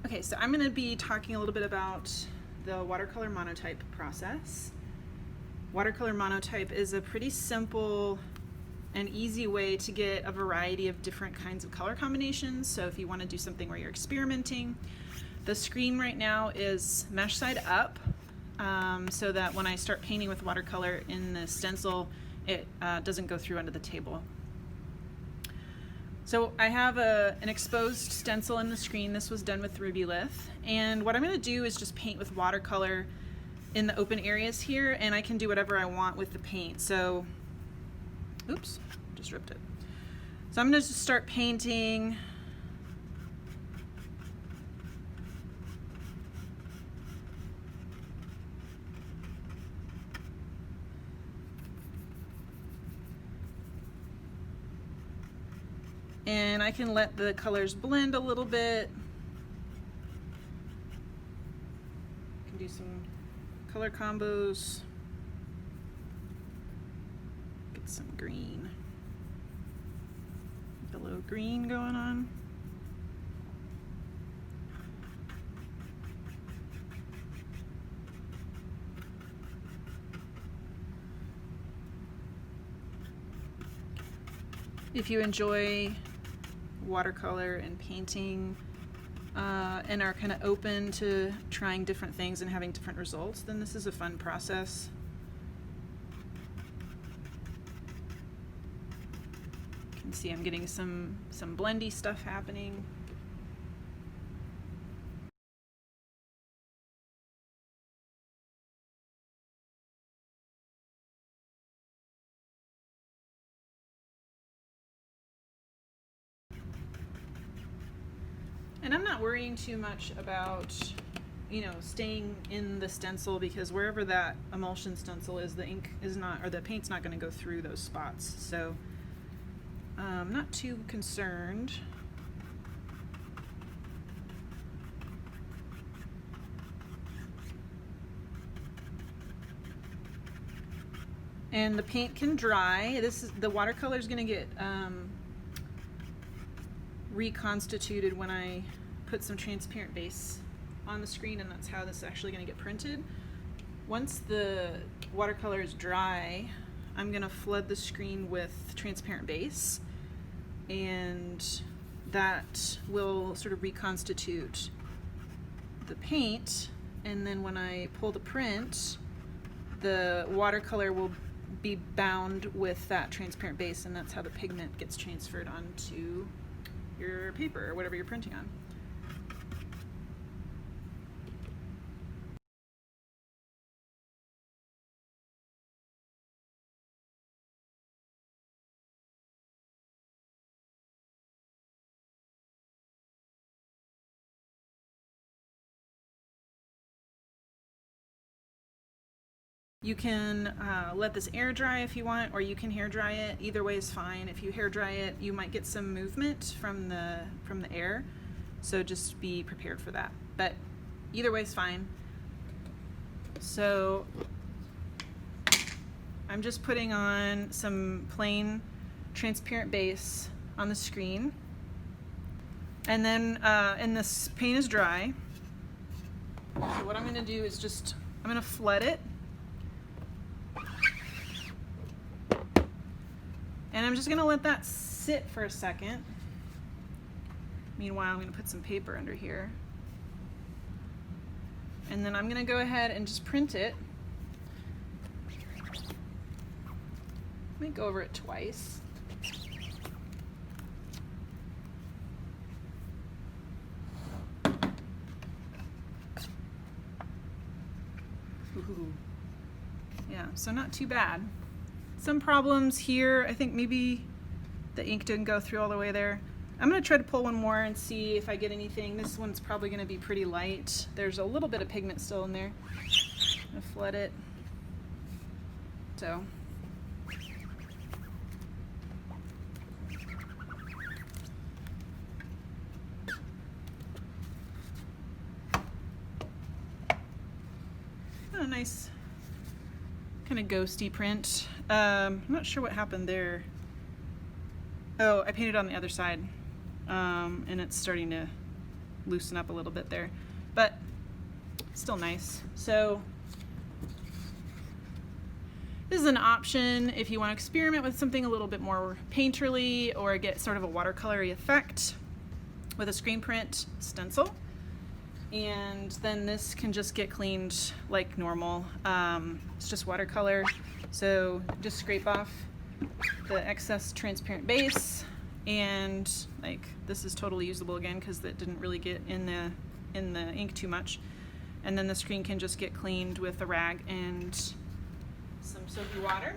Okay, so I'm going to be talking a little bit about the watercolor monotype process. Watercolor monotype is a pretty simple and easy way to get a variety of different kinds of color combinations. So if you want to do something where you're experimenting, the screen right now is mesh side up, so that when I start painting with watercolor in the stencil, it doesn't go through under the table. So I have an exposed stencil in the screen. This was done with Rubylith, and what I'm going to do is just paint with watercolor in the open areas here, and I can do whatever I want with the paint. So, oops, just ripped it. So I'm going to just start painting. And I can let the colors blend a little bit. I can do some color combos. Get some green, yellow green going on. If you enjoy watercolor and painting and are kind of open to trying different things and having different results, then this is a fun process. You can see I'm getting some blendy stuff happening. And I'm not worrying too much about, staying in the stencil, because wherever that emulsion stencil is, the ink is not, or the paint's not going to go through those spots. So I'm not too concerned. And the paint can dry. The watercolor is going to get reconstituted when I put some transparent base on the screen, and that's how this is actually going to get printed. Once the watercolor is dry, I'm going to flood the screen with transparent base, and that will sort of reconstitute the paint. And then when I pull the print, the watercolor will be bound with that transparent base, and that's how the pigment gets transferred onto your paper or whatever you're printing on. You can let this air dry if you want, or you can hair dry it. Either way is fine. If you hair dry it, you might get some movement from the air, so just be prepared for that. But either way is fine. So I'm just putting on some plain transparent base on the screen, and then and this paint is dry. So what I'm going to do is I'm going to flood it. And I'm just going to let that sit for a second. Meanwhile, I'm going to put some paper under here. And then I'm going to go ahead and just print it. Let me go over it twice. Ooh. Yeah, so not too bad. Some problems here. I think maybe the ink didn't go through all the way there. I'm going to try to pull one more and see if I get anything. This one's probably going to be pretty light. There's a little bit of pigment still in there. I'm going to flood it. So. A nice kind of ghosty print. I'm not sure what happened there. Oh, I painted on the other side, and it's starting to loosen up a little bit there, but still nice. So this is an option if you want to experiment with something a little bit more painterly or get sort of a watercolory effect with a screen print stencil. And then this can just get cleaned like normal. It's just watercolor. So just scrape off the excess transparent base, and like this is totally usable again because it didn't really get in the ink too much. And then the screen can just get cleaned with a rag and some soapy water.